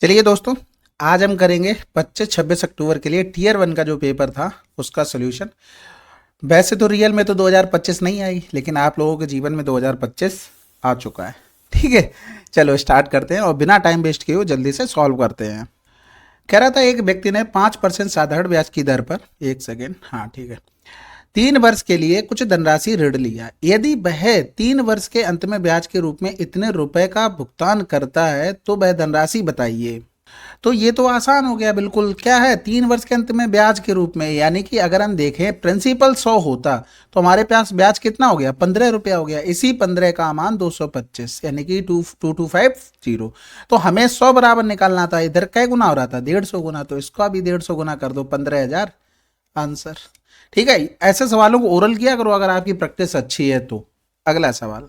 चलिए दोस्तों, आज हम करेंगे 25-26 अक्टूबर के लिए टीयर 1 का जो पेपर था उसका सोल्यूशन। वैसे तो रियल में तो 2025 नहीं आई, लेकिन आप लोगों के जीवन में 2025 आ चुका है। ठीक है, चलो स्टार्ट करते हैं और बिना टाइम वेस्ट किए हुए जल्दी से सॉल्व करते हैं। कह रहा था एक व्यक्ति ने 5% साधारण ब्याज की दर पर, एक सेकेंड, हाँ ठीक है, 3 वर्ष के लिए कुछ धनराशि ऋण लिया। यदि वह 3 वर्ष के अंत में ब्याज के रूप में इतने रुपए का भुगतान करता है तो वह धनराशि बताइए। तो ये तो आसान हो गया बिल्कुल। क्या है, 3 वर्ष के अंत में ब्याज के रूप में, यानी कि अगर हम देखें प्रिंसिपल 100 होता तो हमारे पास ब्याज कितना हो गया, 15 रुपया हो गया। इसी 15 का मान 225 यानी कि 2250। तो हमें 100 बराबर निकालना था। इधर कै गुना हो रहा था, 150 गुना, तो इसका भी 150 गुना कर दो, 15,000 आंसर। ठीक है, ऐसे सवालों को ओरल किया करो अगर आपकी प्रैक्टिस अच्छी है तो। अगला सवाल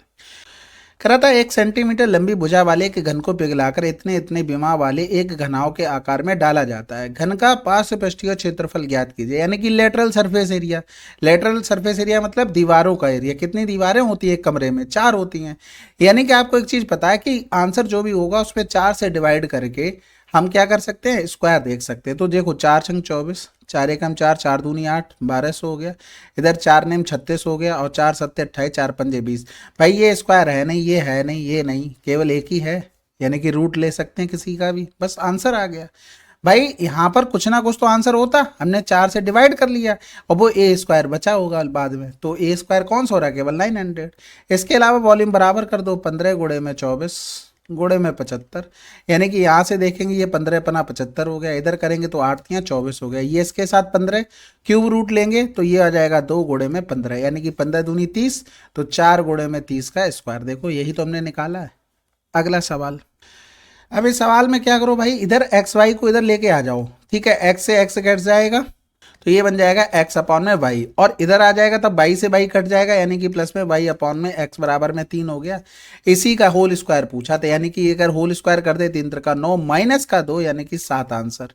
कह रहा था 1 सेंटीमीटर लंबी भुजा वाले एक घन को पिघलाकर इतने इतने विमा वाले एक घनाव के आकार में डाला जाता है। घन का पार्श्व पृष्ठीय क्षेत्रफल ज्ञात कीजिए, यानी कि lateral surface area. Lateral surface area मतलब दीवारों का एरिया। कितनी दीवारें होती है एक कमरे में, 4 होती हैं। यानी कि आपको एक चीज पता है कि आंसर जो भी होगा उसमें 4 से डिवाइड करके हम क्या कर सकते हैं, स्क्वायर देख सकते हैं। तो देखो 4×24, 4×1=4, 4×2=8, 1200 हो गया। इधर 4×9=36 हो गया और 4×7=28, 4×5=20। भाई ये स्क्वायर है नहीं, ये है नहीं, ये नहीं, केवल एक ही है, यानी कि रूट ले सकते हैं किसी का भी, बस आंसर आ गया। भाई यहाँ पर कुछ ना कुछ तो आंसर होता, हमने 4 से डिवाइड कर लिया और वो ए स्क्वायर बचा होगा बाद में। तो ए स्क्वायर कौन सा हो रहा है, केवल 900। इसके अलावा वॉल्यूम बराबर कर दो, 15×24 गुणे में 75, यानी कि यहाँ से देखेंगे ये 15×75 हो गया। इधर करेंगे तो 8×3=24 हो गया। ये इसके साथ 15 क्यूब रूट लेंगे तो ये आ जाएगा 2×15, यानी कि 15×2=30, तो 4×30 का स्क्वायर। देखो यही तो हमने निकाला है। अगला सवाल। अब इस सवाल में क्या करो भाई, इधर एक्स वाई को इधर लेके आ जाओ। ठीक है, एक्स से एक्स कट जाएगा तो ये बन जाएगा एक्स अपॉन में वाई, और इधर आ जाएगा तब वाई से वाई कट जाएगा, यानी कि प्लस में वाई अपॉन में एक्स बराबर में 3 हो गया। इसी का होल स्क्वायर पूछा था, यानी कि अगर होल स्क्वायर कर दे 3 का 9 माइनस का 2 यानी कि 7 आंसर।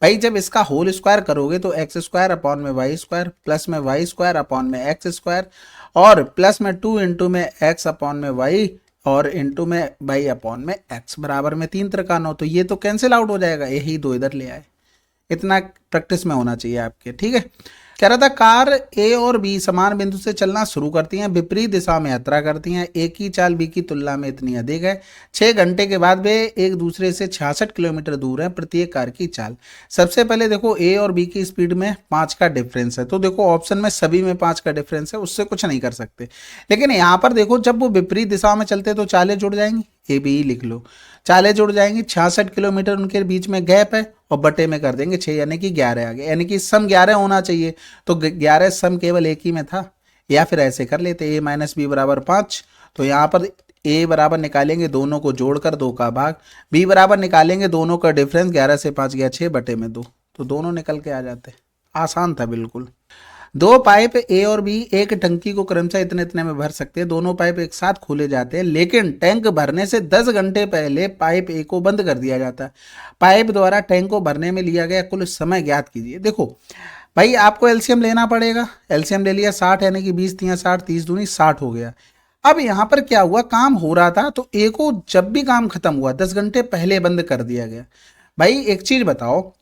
भाई जब इसका होल स्क्वायर करोगे तो एक्स स्क्वायर अपॉन में वाई स्क्वायर प्लस में वाई स्क्वायर अपॉन में एक्स स्क्वायर और प्लस में 2 इंटू में एक्स अपॉन में वाई और इंटू में वाई अपॉन में एक्स बराबर में 3 का 9। तो ये तो कैंसिल आउट हो जाएगा, यही 2 इधर ले आए। इतना प्रैक्टिस में होना चाहिए आपके। ठीक है, कह रहा था कार ए और बी समान बिंदु से चलना शुरू करती हैं, विपरीत दिशा में यात्रा करती हैं। ए की चाल बी की तुलना में इतनी अधिक है। 6 घंटे के बाद वे एक दूसरे से 66 किलोमीटर दूर हैं। प्रत्येक कार की चाल। सबसे पहले देखो ए और बी की स्पीड में 5 का डिफरेंस है, तो देखो ऑप्शन में सभी में 5 का डिफरेंस है, उससे कुछ नहीं कर सकते। लेकिन यहाँ पर देखो जब वो विपरीत दिशा में चलते तो चालें जुड़ जाएंगी, ए बी लिख लो, चालें जुड़ जाएंगी। 66 किलोमीटर उनके बीच में गैप है और बटे में कर देंगे 6, यानी कि 11 आ गया, यानी कि सम 11 होना चाहिए। तो 11 सम केवल एक ही में था, या फिर ऐसे कर लेते a-b बराबर 5। तो यहाँ पर a बराबर निकालेंगे दोनों को जोड़कर 2 का भाग, b बराबर निकालेंगे दोनों का डिफरेंस, 11 से 5 गया 6 बटे में 2, तो दोनों निकल के आ जाते। आसान था बिल्कुल। 2 पाइप ए और बी एक टंकी को क्रमशः इतने इतने में भर सकते हैं। दोनों पाइप एक साथ खोले जाते हैं, लेकिन टैंक भरने से 10 घंटे पहले पाइप ए को बंद कर दिया जाता है। पाइप द्वारा टैंक को भरने में लिया गया कुल समय ज्ञात कीजिए। देखो भाई आपको एलसीएम लेना पड़ेगा। एलसीएम ले लिया 60, यानी कि 20×3=60, 30×2=60 हो गया। अब यहाँ पर क्या हुआ, काम हो रहा था तो ए को जब भी काम खत्म हुआ 10 घंटे पहले बंद कर दिया गया। भाई एक चीज बताओ,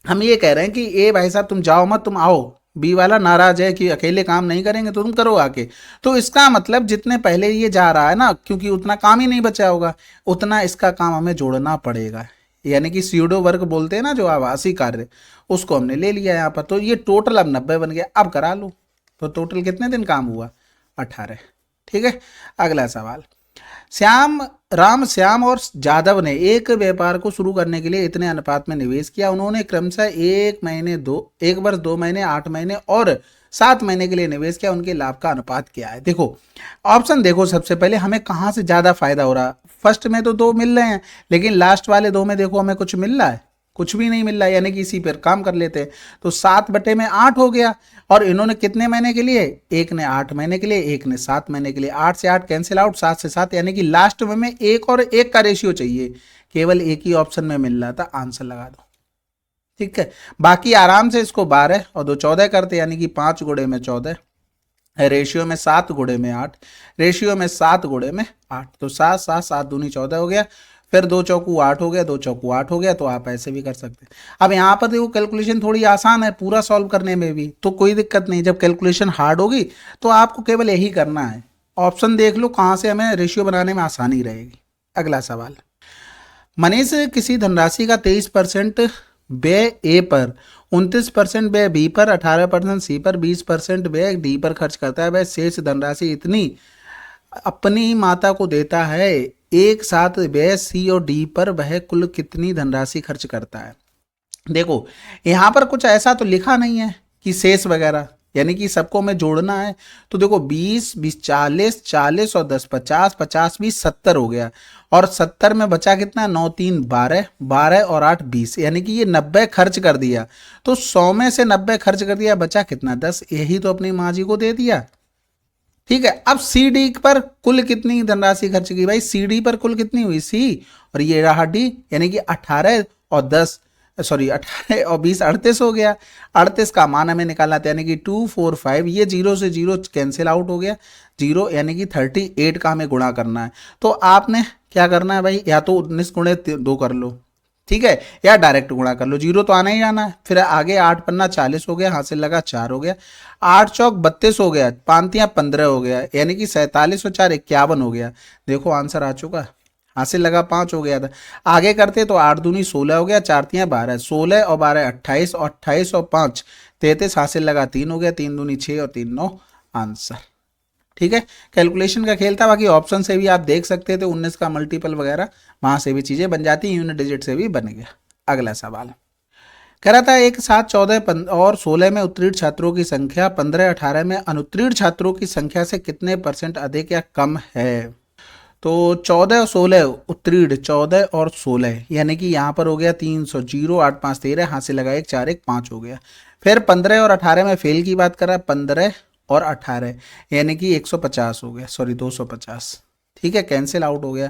हम ये कह रहे हैं कि ए भाई साहब तुम जाओ मत, तुम आओ। बी वाला नाराज है कि अकेले काम नहीं करेंगे तो तुम करो आके। तो इसका मतलब जितने पहले ये जा रहा है ना, क्योंकि उतना काम ही नहीं बचा होगा, उतना इसका काम हमें जोड़ना पड़ेगा। यानी कि स्यूडो वर्क बोलते हैं ना, जो आभासी कार्य, उसको हमने ले लिया यहाँ पर। तो ये टोटल अब 90 बन गया। अब करा लो, तो टोटल कितने दिन काम हुआ, 18। ठीक है, अगला सवाल। श्याम और जादव ने एक व्यापार को शुरू करने के लिए इतने अनुपात में निवेश किया। उन्होंने क्रमशः 1 वर्ष 2 महीने 8 महीने और 7 महीने के लिए निवेश किया। उनके लाभ का अनुपात क्या है। देखो ऑप्शन देखो, सबसे पहले हमें कहाँ से ज्यादा फायदा हो रहा। फर्स्ट में तो 2 मिल रहे हैं, लेकिन लास्ट वाले 2 में देखो हमें कुछ मिल रहा है, कुछ भी नहीं मिल रहा है, यानी कि इसी पर काम कर लेते हैं। तो 7/8 हो गया। और इन्होंने कितने महीने के लिए, एक ने 8 महीने के लिए, एक ने 7 महीने के लिए। 8 से 8 कैंसिल आउट, 7 से 7, यानी कि लास्ट में 1 और 1 का रेशियो चाहिए, केवल एक ही ऑप्शन में मिल रहा था। आंसर लगा दो। ठीक है, बाकी आराम से इसको 12 और 2 14 करते, यानी कि 5 गुणे में 14, रेशियो में 7 गुणे में 8, रेशियो में 7 गुणे में 8, तो 7 7 7 दूनी 14 हो गया। फिर 2 चौकू 8 हो गया, 2 चौकू 8 हो गया, तो आप ऐसे भी कर सकते हैं। अब यहाँ पर देखो कैलकुलेशन थोड़ी आसान है पूरा सॉल्व करने में भी, तो कोई दिक्कत नहीं। जब कैलकुलेशन हार्ड होगी तो आपको केवल यही करना है, ऑप्शन देख लो कहाँ से हमें रेशियो बनाने में आसानी रहेगी। अगला सवाल, मनीष किसी धनराशि का 23% व्यय ए पर, 29% व्यय बी पर, 18% सी पर, 20% व्यय डी पर खर्च करता है। वह शेष धनराशि इतनी अपनी माता को देता है, एक साथ व्यय सी और डी पर वह कुल कितनी धनराशि खर्च करता है। देखो यहाँ पर कुछ ऐसा तो लिखा नहीं है कि शेष वगैरह, यानी कि सबको हमें जोड़ना है। तो देखो 20 20 40 40 और 10 50, 50 20 70 हो गया, और 70 में बचा कितना, 9 3 12, 12 और 8 20, यानी कि ये 90 खर्च कर दिया। तो 100 में से 90 खर्च कर दिया, बचा कितना, 10। यही तो अपनी माँ जी को दे दिया। ठीक है, अब सी डी पर कुल कितनी धनराशि खर्च की भाई, सी डी पर कुल कितनी हुई, सी, और ये रहा डी, यानी कि 18 और 10 सॉरी 18 और 20 38 हो गया। 38 का मान हमें निकालना था, यानी कि 245, ये जीरो से जीरो कैंसिल आउट हो गया, जीरो, यानी कि 38 का हमें गुणा करना है। तो आपने क्या करना है भाई, या तो 19 गुणे 2 कर लो, ठीक है, या डायरेक्ट गुणा कर लो, जीरो तो आना ही आना है। फिर आगे 8 पन्ना 40 हो गया, हासिल लगा 4 हो गया, 8 चौक 32 हो गया, 5 15 हो गया, यानी कि 47 और 4 51 हो गया। देखो आंसर आ चुका, हासिल लगा 5 हो गया था। आगे करते तो 8 दूनी 16 हो गया, 4 तियाँ 12, 16 और 12 28, और 28 और 5 33, हासिल लगा 3 हो गया, 3 दूनी 6 और 3 9 आंसर। ठीक है, कैलकुलेशन का खेल था। बाकी ऑप्शन से भी आप देख सकते थे, 19 का मल्टीपल वगैरह वहां से भी चीजें बन जाती, यूनिट डिजिट से भी बन गया। अगला सवाल कह रहा था, एक साथ 14 और 16 में उत्तीर्ण छात्रों की संख्या 15 18 में अनुत्तीर्ण छात्रों की संख्या से कितने % अधिक या कम है। तो 14 और 16 उत्तीर्ण, 14 और 16, यानी कि यहाँ पर हो गया 300, 0 8 5 13, हासिल लगा 1 4 1 5 हो गया। फिर 15 और 18 में फेल की बात कर रहा है, 15 और 18, यानी कि 150 हो गया, सॉरी 250, ठीक है, कैंसिल आउट हो गया।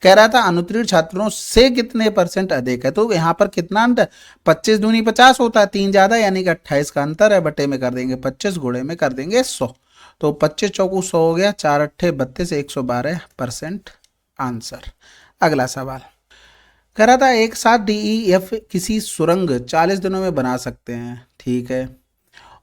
कह रहा था अनुत्तीर्ण छात्रों से कितने % अधिक है, तो यहाँ पर कितना अंतर, 25 दूनी 50 होता है, 3 ज्यादा, यानी कि 28 का अंतर है, बटे में कर देंगे 25, गुणे में कर देंगे 100, तो 25 चौकू 100 हो गया, 4 अट्ठे 32, 112% आंसर। अगला सवाल कह रहा था, एक साथ DEF किसी सुरंग 40 दिनों में बना सकते हैं, ठीक है,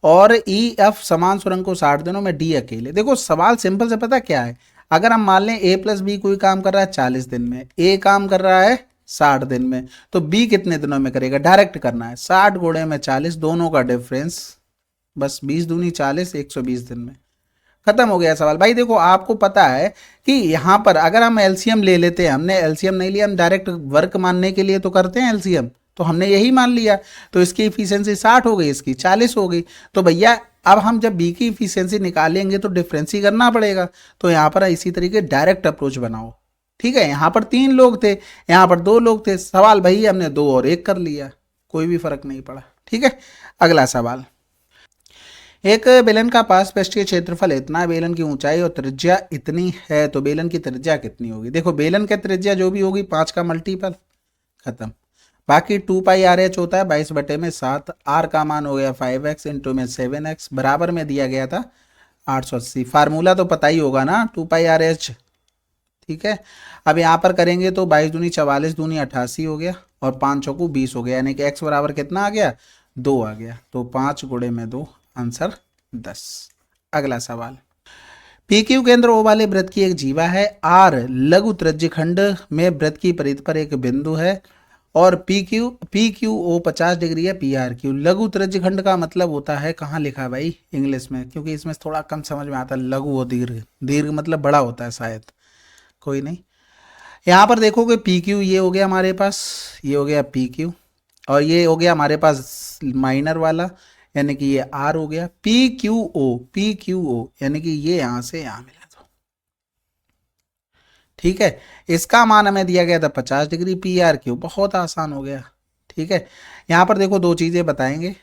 और EF समान सुरंग को 60 दिनों में, D अकेले। देखो सवाल सिंपल से पता क्या है, अगर हम मान लें A + B कोई काम कर रहा है 40 दिन में, A काम कर रहा है 60 दिन में, तो B कितने दिनों में करेगा, डायरेक्ट करना है, 60 गुणे में 40, दोनों का डिफरेंस, बस 20 दूनी 40, 120 दिन में खत्म हो गया सवाल। भाई देखो आपको पता है कि यहाँ पर अगर हम एलसीएम ले लेते हैं, हमने एलसीएम नहीं लिया, हम डायरेक्ट वर्क मानने के लिए तो करते हैं एलसीएम, तो हमने यही मान लिया, तो इसकी इफिशियंसी 60 हो गई, इसकी 40 हो गई। तो भैया अब हम जब बी की इफिशियंसी निकालेंगे तो डिफरेंस ही करना पड़ेगा, तो यहाँ पर इसी तरीके डायरेक्ट अप्रोच बनाओ। ठीक है, यहाँ पर 3 लोग थे, यहाँ पर 2 लोग थे, सवाल भैया हमने 2 और 1 कर लिया, कोई भी फर्क नहीं पड़ा। ठीक है, अगला सवाल, एक बेलन का पास पृष्ठीय क्षेत्रफल इतना है, बेलन की ऊंचाई और त्रिज्या इतनी है, तो बेलन की त्रिज्या कितनी होगी। देखो बेलन की त्रिज्या जो भी होगी 5 का मल्टीपल, खत्म। बाकी 2πRH होता है 22/7, आर का मान हो गया 5x, इंटू में 7x, बराबर में दिया गया था 880। फार्मूला तो पता ही होगा ना, 2πRH। ठीक है, अब यहाँ पर करेंगे तो 22 दूनी 44, दूनी 88 हो गया, और 5 चौकू 20 हो गया, यानी कि x बराबर कितना आ गया, 2 आ गया, तो 5 गुणे में 2, आंसर 10। अगला सवाल, PQ केंद्र O वाले वृत्त की एक जीवा है, R लघु त्रिज्यखंड में वृत्त की परिधि पर एक बिंदु है, और PQO 50 डिग्री है, PRQ लघु त्रिज्यखंड का मतलब होता है, कहाँ लिखा है भाई, इंग्लिश में, क्योंकि इसमें थोड़ा कम समझ में आता है, लघु और दीर्घ, दीर्घ मतलब बड़ा होता है शायद, कोई नहीं। यहाँ पर देखोगे PQ ये हो गया हमारे पास, ये हो गया PQ, और ये हो गया हमारे पास माइनर वाला, यानी कि ये R हो गया, PQO यानी कि ये यहां से यहां मिला था। ठीक है, इसका मान हमें दिया गया था 50 डिग्री, PRQ बहुत आसान हो गया। ठीक है, यहां पर देखो 2 चीजें बताएंगे,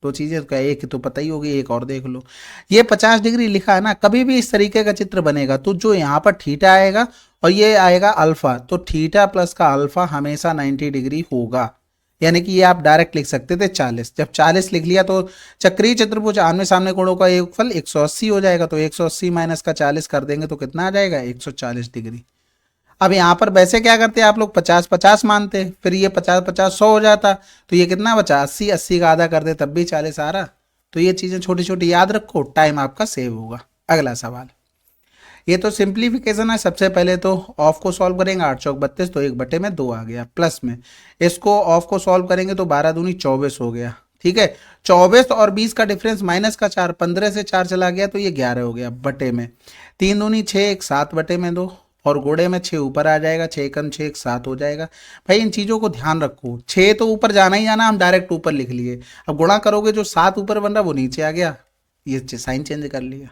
2 चीजें, तो एक तो पता ही होगी, एक और देख लो। ये 50 डिग्री लिखा है ना, कभी भी इस तरीके का चित्र बनेगा तो जो यहाँ पर थीटा आएगा और ये आएगा अल्फा, तो थीटा प्लस का अल्फा हमेशा 90 डिग्री होगा, यानी कि ये आप डायरेक्ट लिख सकते थे 40। जब 40 लिख लिया तो चक्रीय चतुर्भुज आमने सामने कोणों का योगफल 180 हो जाएगा, तो 180 माइनस का 40 कर देंगे तो कितना आ जाएगा, 140 डिग्री। अब यहाँ पर वैसे क्या करते आप लोग 50-50 मानते, फिर ये 50-50 100 हो जाता, तो ये कितना बचा 80, 80 का आधा कर दे तब भी 40 आ रहा। तो ये चीज़ें छोटी छोटी याद रखो, टाइम आपका सेव होगा। अगला सवाल, ये तो सिंप्लीफिकेशन है। सबसे पहले तो ऑफ को सॉल्व करेंगे, 8 चौक 32, तो 1/2 आ गया, प्लस में इसको ऑफ को सॉल्व करेंगे तो 12 दूनी 24 हो गया, ठीक है। 24 और 20 का डिफरेंस माइनस का 4, 15 से 4 चला गया तो ये 11 हो गया, बटे में 3 दूनी 6, एक 7/2 और गोड़े में 6 ऊपर आ जाएगा, 6 कम 6 एक 7 हो जाएगा। भाई इन चीज़ों को ध्यान रखो, 6 तो ऊपर जाना ही जाना, हम डायरेक्ट ऊपर लिख लिए। अब गुणा करोगे जो 7 ऊपर बन रहा वो नीचे आ गया, ये साइन चेंज कर लिया,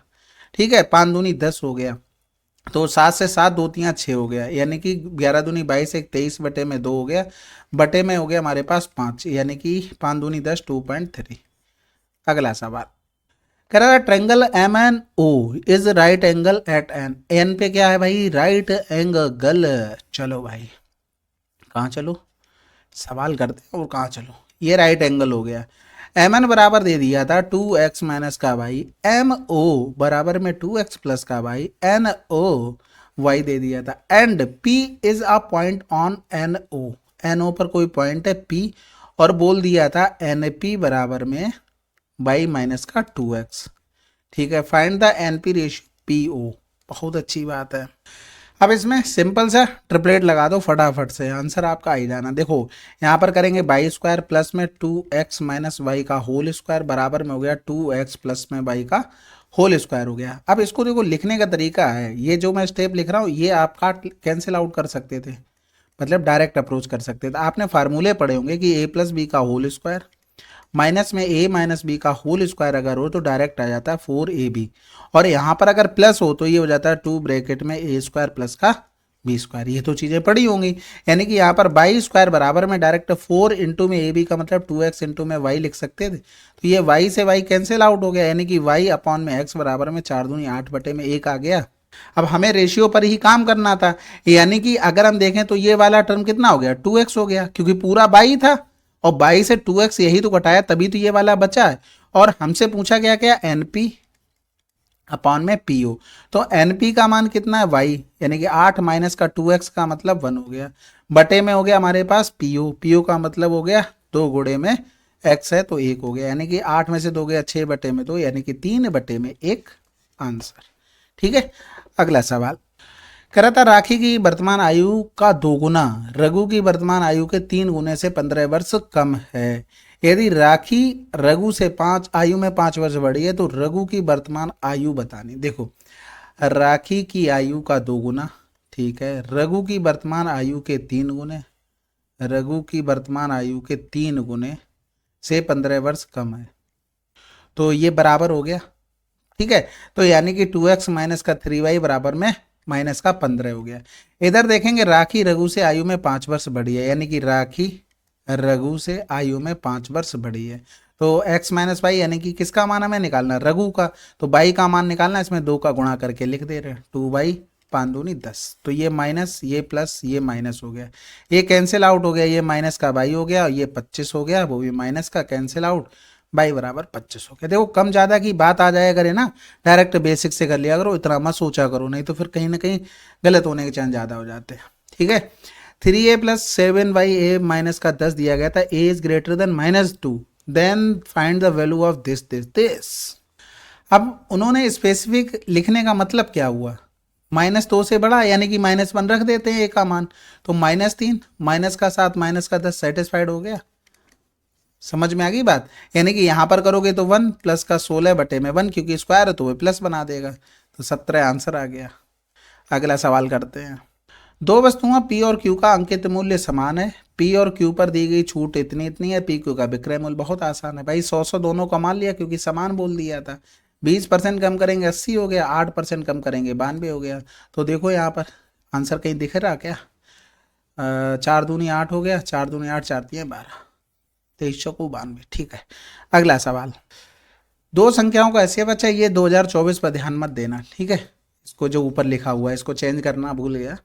ठीक है। 5 दूनी 10 हो गया, तो 7 से 7 दो तियाँ 6 हो गया, यानी कि 11 दूनी 22, एक 23/2 हो गया, बटे में हो गया हमारे पास 5, यानी कि 5 दूनी 10, 2.3। अगला सवाल कह रहा है triangle M N O is right angle at N, N पे क्या है भाई, राइट एंगल। चलो भाई कहाँ चलो, सवाल करते हैं और कहाँ चलो, ये राइट एंगल हो गया। एम एन बराबर दे दिया था 2x माइनस का भाई एम ओ बराबर में 2x प्लस का भाई एन ओ वाई दे दिया था, and p is a point on N O, N O पर कोई पॉइंट है p, और बोल दिया था एन पी बराबर में y माइनस का 2x, ठीक है। Find the N P ratio P O, बहुत अच्छी बात है। अब इसमें सिंपल सा ट्रिपलेट लगा दो फटाफट से, आंसर आपका आ ही जाना। देखो यहाँ पर करेंगे वाई स्क्वायर प्लस में 2x माइनस वाई का होल स्क्वायर बराबर में हो गया 2x प्लस में वाई का होल स्क्वायर हो गया। अब इसको देखो लिखने का तरीका है, ये जो मैं स्टेप लिख रहा हूँ ये आपका कैंसिल आउट कर सकते थे, मतलब डायरेक्ट अप्रोच कर सकते थे। आपने फार्मूले पढ़े होंगे कि a प्लस बी का होल स्क्वायर माइनस में a माइनस बी का होल स्क्वायर अगर हो तो डायरेक्ट आ जाता है 4ab, और यहाँ पर अगर प्लस हो तो ये हो जाता है 2 ब्रैकेट में a स्क्वायर प्लस का बी स्क्वायर, ये तो चीज़ें पड़ी होंगी। यानी कि यहाँ पर वाई स्क्वायर बराबर में डायरेक्ट 4 इंटू में ab का मतलब 2x इंटू में y लिख सकते थे, तो ये y से y कैंसिल आउट हो गया, यानी कि y अपॉन में x बराबर में 4 दूनी 8 बटे में 1 आ गया। अब हमें रेशियो पर ही काम करना था, यानी कि अगर हम देखें तो ये वाला टर्म कितना हो गया 2x हो गया, क्योंकि पूरा बाई था और बाई से 2x यही तो घटाया तभी तो ये वाला बचा है। और हमसे पूछा गया क्या एनपी अपॉन में पीओ, तो एनपी का मान कितना है y, यानी कि 8 माइनस का 2x का मतलब 1 हो गया, बटे में हो गया हमारे पास पीओ, पीओ का मतलब हो गया 2 गुणे में x है तो 1 हो गया, यानी कि 8 में से 2 गया 6 बटे में 2, यानी कि 3 बटे में 1 आंसर, ठीक है। अगला सवाल कह रहा था राखी की वर्तमान आयु का 2 गुना रघु की वर्तमान आयु के 3 गुने से 15 वर्ष कम है। यदि राखी रघु से 5 आयु में 5 वर्ष बढ़ी है तो रघु की वर्तमान आयु बतानी। देखो राखी की आयु का 2 गुना, ठीक है, रघु की वर्तमान आयु के 3 गुने, रघु की वर्तमान आयु के 3 गुने से 15 वर्ष कम है, तो ये बराबर हो गया, ठीक है। तो यानी कि 2x माइनस का 3y बराबर में माइनस का 15 हो गया। इधर देखेंगे राखी रघु से आयु में 5 वर्ष बढ़ी है, यानी कि राखी रघु से आयु में 5 वर्ष बढ़ी है, तो x माइनस वाई यानी कि किसका मान हमें निकालना, रघु का, तो बाई का मान निकालना, इसमें 2 का गुणा करके लिख दे रहे हैं, 2 5 दूनी 10, तो ये माइनस ये प्लस ये माइनस हो गया, ये कैंसिल आउट हो गया, ये माइनस का बाई हो गया और ये 25 हो गया, वो भी माइनस का कैंसिल आउट, बाई बराबर 25 हो गया। देखो कम ज़्यादा की बात आ जाया करे ना, डायरेक्ट बेसिक से कर लिया करो, इतना मत सोचा करो, नहीं तो फिर कहीं ना कहीं गलत होने के चांस ज़्यादा हो जाते हैं, ठीक है। 3a प्लस 7a माइनस का 10 दिया गया था, a is greater than -2, then find the value of this. अब उन्होंने स्पेसिफिक लिखने का मतलब क्या हुआ, -2 से बड़ा यानी कि -1 रख देते हैं a का मान, तो -3 माइनस का 7 माइनस का 10 सेटिस्फाइड हो गया, समझ में आ गई बात। यानी कि यहां पर करोगे तो 1 प्लस का 16 बटे में 1, क्योंकि स्क्वायर है तो वो प्लस बना देगा, तो 17 आंसर आ गया। अगला सवाल करते हैं। दो वस्तुओं P और Q का अंकित मूल्य समान है, P और Q पर दी गई छूट इतनी इतनी है, P Q का विक्रय मूल्य बहुत आसान है भाई, 100 दोनों का मान लिया क्योंकि समान बोल दिया था, 20% कम करेंगे 80 हो गया, 8% कम करेंगे 92 हो गया। तो देखो यहाँ पर आंसर कहीं दिख रहा क्या, 4 दूनी 8 हो गया, 4 दूनी 8 4 3 12, 2392, ठीक है। अगला सवाल, दो संख्याओं का एचसीएफ, अच्छा ये 2024 पर ध्यान मत देना, ठीक है, इसको जो ऊपर लिखा हुआ है इसको चेंज करना भूल गया।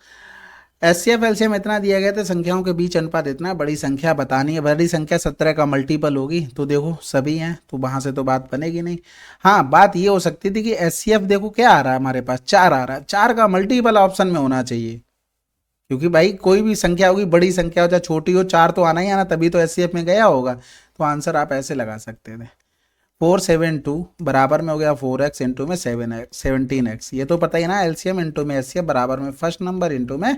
एचसीएफ एलसीएम इतना दिया गया था, संख्याओं के बीच अनुपात इतना, बड़ी संख्या बतानी है, बड़ी संख्या 17 का मल्टीपल होगी, तो देखो सभी हैं तो वहां से तो बात बनेगी नहीं। हाँ बात ये हो सकती थी कि एचसीएफ देखो क्या आ रहा है हमारे पास 4 आ रहा है, 4 का मल्टीपल ऑप्शन में होना चाहिए, क्योंकि भाई कोई भी संख्या होगी, बड़ी संख्या हो चाहे छोटी हो, 4 तो आना ही आना, तभी तो एचसीएफ में गया होगा। तो आंसर आप ऐसे लगा सकते थे। 472 बराबर में हो गया 4x इंटू में 17x, ये तो पता ही ना, एलसीएम इंटू में एचसीएफ बराबर में फर्स्ट नंबर इंटू में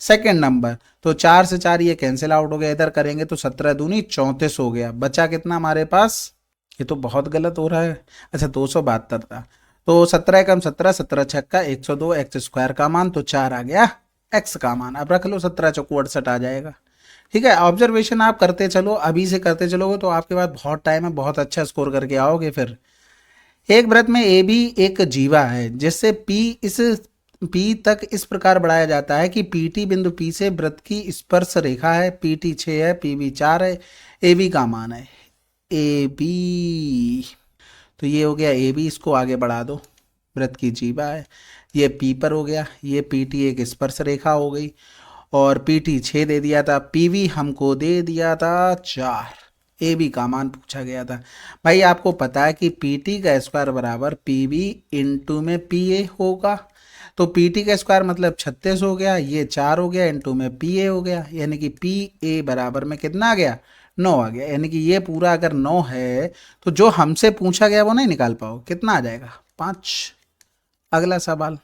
सेकंड नंबर। तो 4 से 4 ये कैंसिल आउट हो गया, इधर करेंगे तो 17 दूनी 34 हो गया। बचा कितना हमारे पास, ये तो बहुत गलत हो रहा है। अच्छा 272 था, तो 17 कम 17, 17 छक्का 102, एक्स स्क्वायर का मान तो 4 आ गया एक्स का मान। अब रख लो 17 चौको 68 आ जाएगा। ठीक है, ऑब्जर्वेशन आप करते चलो, अभी से करते चलोगे तो आपके पास बहुत टाइम है, बहुत अच्छा स्कोर करके आओगे। फिर एक वृत्त में ए भी एक जीवा है जिससे पी तक इस प्रकार बढ़ाया जाता है कि पीटी बिंदु पी से वृत्त की स्पर्श रेखा है। पीटी 6 है, पीबी 4 है, ए बी का मान है ए बी। तो ये हो गया ए बी, इसको आगे बढ़ा दो, वृत्त की जीवा है। ये पी पर हो गया, ये पीटी एक स्पर्श रेखा हो गई, और पीटी 6 दे दिया था, पीवी हमको दे दिया था 4, ए बी का मान पूछा गया था। भाई आपको पता है कि पीटी का स्क्वायर बराबर पीवी इंटू में पी ए होगा। तो पीटी का स्क्वायर मतलब 36 हो गया, ये 4 हो गया, इंटू में पी ए हो गया, यानी कि पी ए बराबर में कितना आ गया, 9 आ गया। यानी कि ये पूरा अगर 9 है तो जो हमसे पूछा गया वो नहीं निकाल पाओ, कितना आ जाएगा 5। अगला सवाल,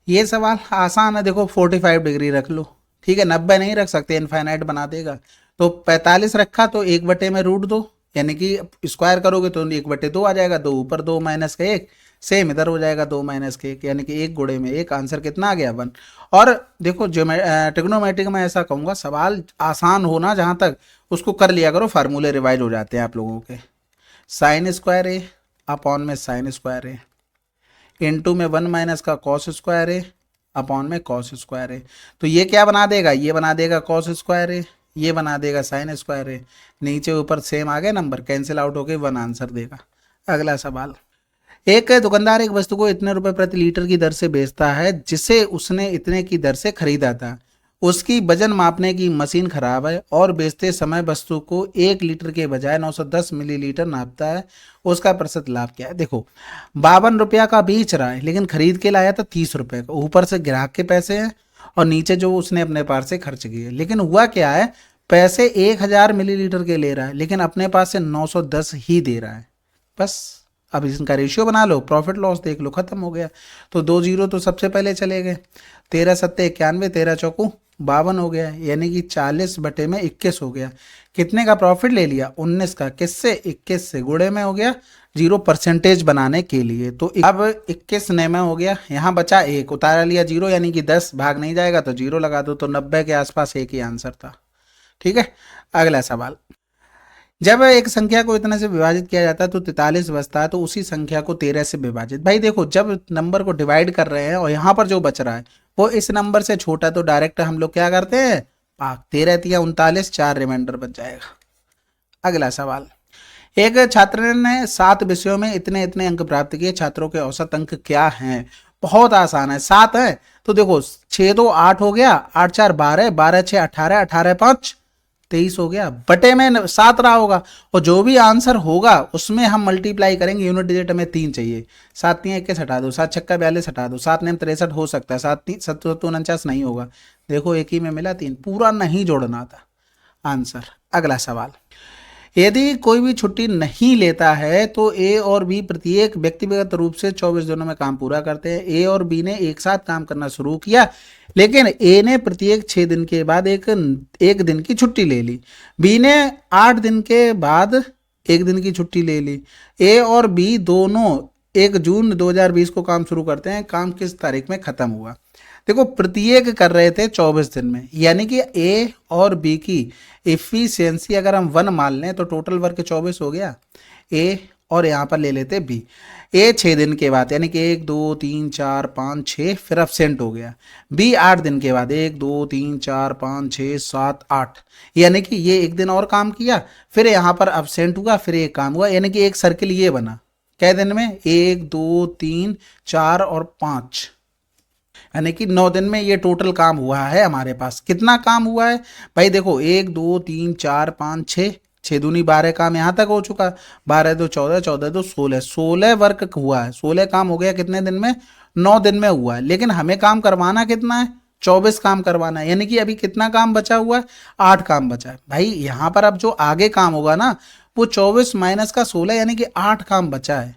ये सवाल आसान है, देखो 45 डिग्री रख लो। ठीक है, 90 नहीं रख सकते, इनफाइनाइट बना देगा। तो 45 रखा तो 1/, में रूट 2, यानी कि स्क्वायर करोगे तो 1/2 आ जाएगा, 2 ऊपर 2 माइनस का 1, सेम इधर हो जाएगा 2 माइनस के 1, यानी कि 1 गुणे में 1, आंसर कितना आ गया 1। और देखो जो मैं ट्रिग्नोमेट्री में ऐसा कहूँगा, सवाल आसान होना जहाँ तक उसको कर लिया करो, फार्मूले रिवाइज हो जाते हैं आप लोगों के। साइन स्क्वायर ए अपॉन में साइन स्क्वायर ए इंटू में 1 माइनस का कॉस स्क्वायर ए अपॉन में कॉस स्क्वायर ए। तो ये क्या बना देगा, ये बना देगा कॉस स्क्वायर ए, ये बना देगा साइन स्क्वायर ए, नीचे ऊपर सेम आ गए नंबर, कैंसिल आउट हो गए, 1 आंसर देगा। अगला सवाल, एक दुकानदार एक वस्तु को इतने रुपए प्रति लीटर की दर से बेचता है जिसे उसने इतने की दर से खरीदा था। उसकी वजन मापने की मशीन खराब है और बेचते समय वस्तु को 1 लीटर के बजाय 910 मिलीलीटर नापता है, उसका प्रतिशत लाभ क्या है। देखो 52 रुपया का बेच रहा है, लेकिन खरीद के लाया था 30 रुपये का, ऊपर से ग्राहक के पैसे हैं और नीचे जो उसने अपने पास से खर्च किए। लेकिन हुआ क्या है, पैसे 1000 मिलीलीटर के ले रहा है, लेकिन अपने पास से 910 ही दे रहा है बस। अब इनका रेशियो बना लो, प्रॉफिट लॉस देख लो, खत्म हो गया। तो 2 जीरो तो सबसे पहले चले गए, 13 सत्ते 91, 13 चौकू 52 हो गया, यानी कि 40/21 हो गया। कितने का प्रॉफिट ले लिया, 19 का, किससे 21 से, गुणे में हो गया 0% बनाने के लिए। तो अब 21 नए में हो गया, यहाँ बचा 1, उतारा लिया 0, यानी कि 10 भाग नहीं जाएगा तो 0 लगा दो, तो 90 के आसपास एक ही आंसर था। ठीक है, अगला सवाल, जब एक संख्या को इतने से विभाजित किया जाता है तो 43 बचता है, तो उसी संख्या को 13 से विभाजित। भाई देखो जब नंबर को डिवाइड कर रहे हैं और यहाँ पर जो बच रहा है वो इस नंबर से छोटा, तो डायरेक्ट हम लोग क्या करते हैं, भाग, 13 तिया 39, 4 रिमाइंडर बच जाएगा। अगला सवाल, एक छात्र ने 7 विषयों में इतने इतने अंक प्राप्त किए, छात्रों के औसत अंक क्या हैं। बहुत आसान है, 7 है तो देखो 6 2 8 हो गया, 8 4 12, 12 6 18, 18 5 23 हो गया, बटे में 7 रहा होगा, और जो भी आंसर होगा उसमें हम मल्टीप्लाई करेंगे, यूनिट डिजिट हमें 3 चाहिए। 7 3 21 हटा दो, 7 छक्का 42 हटा दो, 7 9 63 हो सकता है, 7 3 77 49 नहीं होगा। देखो एक ही में मिला 3, पूरा नहीं जोड़ना था आंसर। अगला सवाल, यदि कोई भी छुट्टी नहीं लेता है तो ए और बी प्रत्येक व्यक्तिगत रूप से 24 दिनों में काम पूरा करते हैं। ए और बी ने एक साथ काम करना शुरू किया, लेकिन ए ने प्रत्येक 6 दिन के बाद एक दिन की छुट्टी ले ली, बी ने 8 दिन के बाद 1 दिन की छुट्टी ले ली। ए और बी दोनों 1 जून 2020 को काम शुरू करते हैं, काम किस तारीख में खत्म हुआ। देखो प्रत्येक कर रहे थे 24 दिन में, यानी कि ए और बी की इफिशियंसी अगर हम 1 मान लें तो टोटल वर्क 24 हो गया। ए और यहाँ पर ले लेते बी, ए 6 दिन के बाद, यानी कि 1 2 3 4 5 6, फिर अब्सेंट हो गया। बी 8 दिन के बाद, 1 2 3 4 5 6 7 8, यानी कि ये 1 दिन और काम किया, फिर यहाँ पर अब्सेंट हुआ, फिर एक काम हुआ, यानी कि एक सर्किल ये बना। कै दिन में, 1 2 3 4 और 5, यानी कि 9 दिन में ये टोटल काम हुआ है हमारे पास। कितना काम हुआ है भाई, देखो 1 2 3 4 5 6, 6 दूनी 12 काम यहाँ तक हो चुका, 12 2 14, 14 2 16, 16 वर्क हुआ है, 16 काम हो गया कितने दिन में, 9 दिन में हुआ है। लेकिन हमें काम करवाना कितना है, 24 काम करवाना है, यानी कि अभी कितना काम बचा हुआ है, 8 काम बचा है भाई। यहाँ पर अब जो आगे काम होगा ना वो 24 माइनस का 16 यानी कि 8 काम बचा है।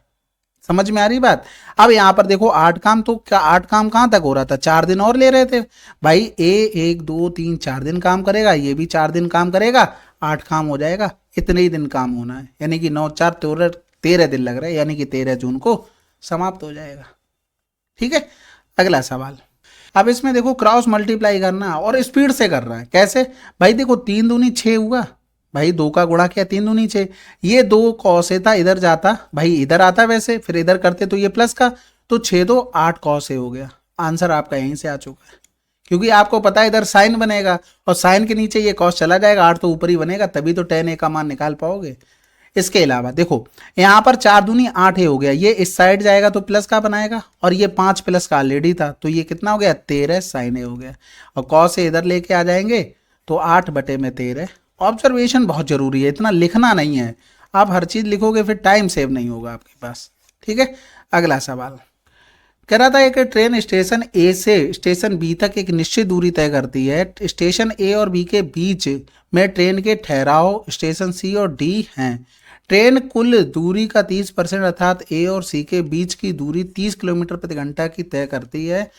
समझ में आ रही बात। अब यहाँ पर देखो 8 काम, तो क्या 8 काम कहाँ तक हो रहा था, 4 दिन और ले रहे थे भाई। ए 1 2 3 4 दिन काम करेगा, ये भी 4 दिन काम करेगा, 8 काम हो जाएगा। इतने ही दिन काम होना है, यानी कि 9 4 13 दिन लग रहे हैं, यानी कि 13 जून को समाप्त हो जाएगा। ठीक है, अगला सवाल। अब इसमें देखो क्रॉस मल्टीप्लाई करना और स्पीड से कर रहा है। कैसे भाई, देखो 3 दूनी 6 हुआ भाई, 2 का गुणा किया 3 दूनी 6। ये 2 कॉस ए था, इधर जाता भाई, इधर आता वैसे, फिर इधर करते तो ये प्लस का, तो 6 2 8 कॉस ए हो गया। आंसर आपका यहीं से आ चुका है, क्योंकि आपको पता है इधर साइन बनेगा और साइन के नीचे ये कॉस चला जाएगा, 8 तो ऊपर ही बनेगा, तभी तो tan ए का मान निकाल पाओगे। इसके अलावा देखो यहाँ पर 4 दूनी 8 हो गया, ये इस साइड जाएगा तो प्लस का बनाएगा, और ये 5 प्लस का ऑलरेडी था, तो ये कितना हो गया 13 साइन ए हो गया। और कॉस ए इधर लेके आ जाएंगे तो 8 बटे में 13। ऑब्जर्वेशन बहुत जरूरी है, इतना लिखना नहीं है, आप हर चीज लिखोगे फिर टाइम सेव नहीं होगा आपके पास। ठीक है, अगला सवाल कह रहा था एक ट्रेन स्टेशन ए से स्टेशन बी तक एक निश्चित दूरी तय करती है। स्टेशन ए और बी के बीच में ट्रेन के ठहराव स्टेशन सी और डी हैं। ट्रेन कुल दूरी का 30% अर्थात ए और सी के बीच की दूरी 30 किलोमीटर प्रति घंटा की तय करती है,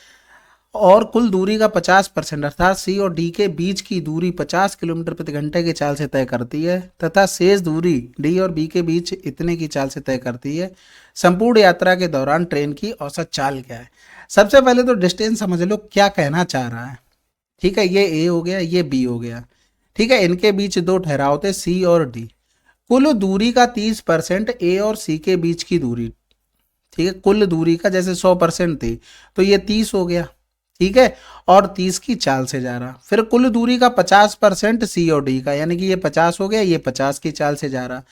और कुल दूरी का 50% अर्थात सी और डी के बीच की दूरी 50 किलोमीटर प्रति घंटे की चाल से तय करती है, तथा शेष दूरी डी और बी के बीच इतने की चाल से तय करती है। संपूर्ण यात्रा के दौरान ट्रेन की औसत चाल क्या है। सबसे पहले तो डिस्टेंस समझ लो क्या कहना चाह रहा है। ठीक है, ये ए हो गया, ये बी हो गया। ठीक है, इनके बीच 2 ठहराव थे सी और डी। कुल दूरी का 30% ए और सी के बीच की दूरी। ठीक है, कुल दूरी का जैसे 100% थी तो ये 30 हो गया। ठीक है, और 30 की चाल से जा रहा। फिर कुल दूरी का 50% सी और डी का, यानी कि ये 50 हो गया, ये 50 की चाल से जा रहा।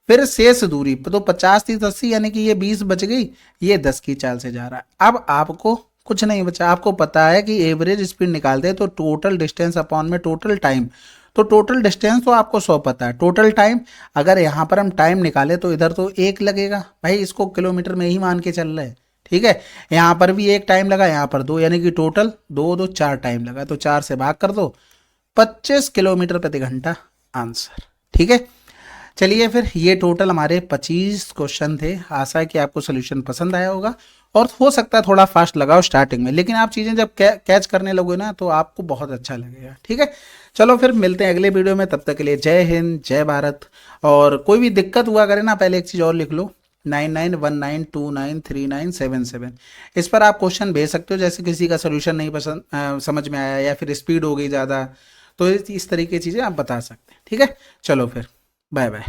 फिर शेष दूरी तो 50 30 80, यानी कि ये 20 बच गई, ये 10 की चाल से जा रहा। अब आपको कुछ नहीं बचा, आपको पता है कि एवरेज स्पीड निकालते हैं तो टोटल डिस्टेंस अपॉन में टोटल टाइम। तो टोटल डिस्टेंस तो आपको 100 पता है, टोटल टाइम अगर यहाँ पर हम टाइम निकाले तो इधर तो 1 लगेगा भाई, इसको किलोमीटर में ही मान के चल रहे हैं। ठीक है, यहाँ पर भी 1 टाइम लगा, यहाँ पर 2, यानी कि टोटल 2 2 4 टाइम लगा, तो 4 से भाग कर दो, 25 किलोमीटर प्रति घंटा आंसर। ठीक है, चलिए फिर ये टोटल हमारे 25 क्वेश्चन थे। आशा है कि आपको सोल्यूशन पसंद आया होगा, और हो सकता है थोड़ा फास्ट लगाओ स्टार्टिंग में, लेकिन आप चीज़ें जब कैच करने लगोगे ना तो आपको बहुत अच्छा लगेगा। ठीक है, चलो फिर मिलते हैं अगले वीडियो में, तब तक के लिए जय हिंद जय भारत। और कोई भी दिक्कत हुआ करे ना, पहले एक चीज़ और लिख लो, 9919293977। इस पर आप क्वेश्चन भेज सकते हो, जैसे किसी का सोल्यूशन नहीं पसंद समझ में आया, या फिर स्पीड हो गई ज़्यादा, तो इस तरीके की चीज़ें आप बता सकते हैं। ठीक है, चलो फिर बाय बाय।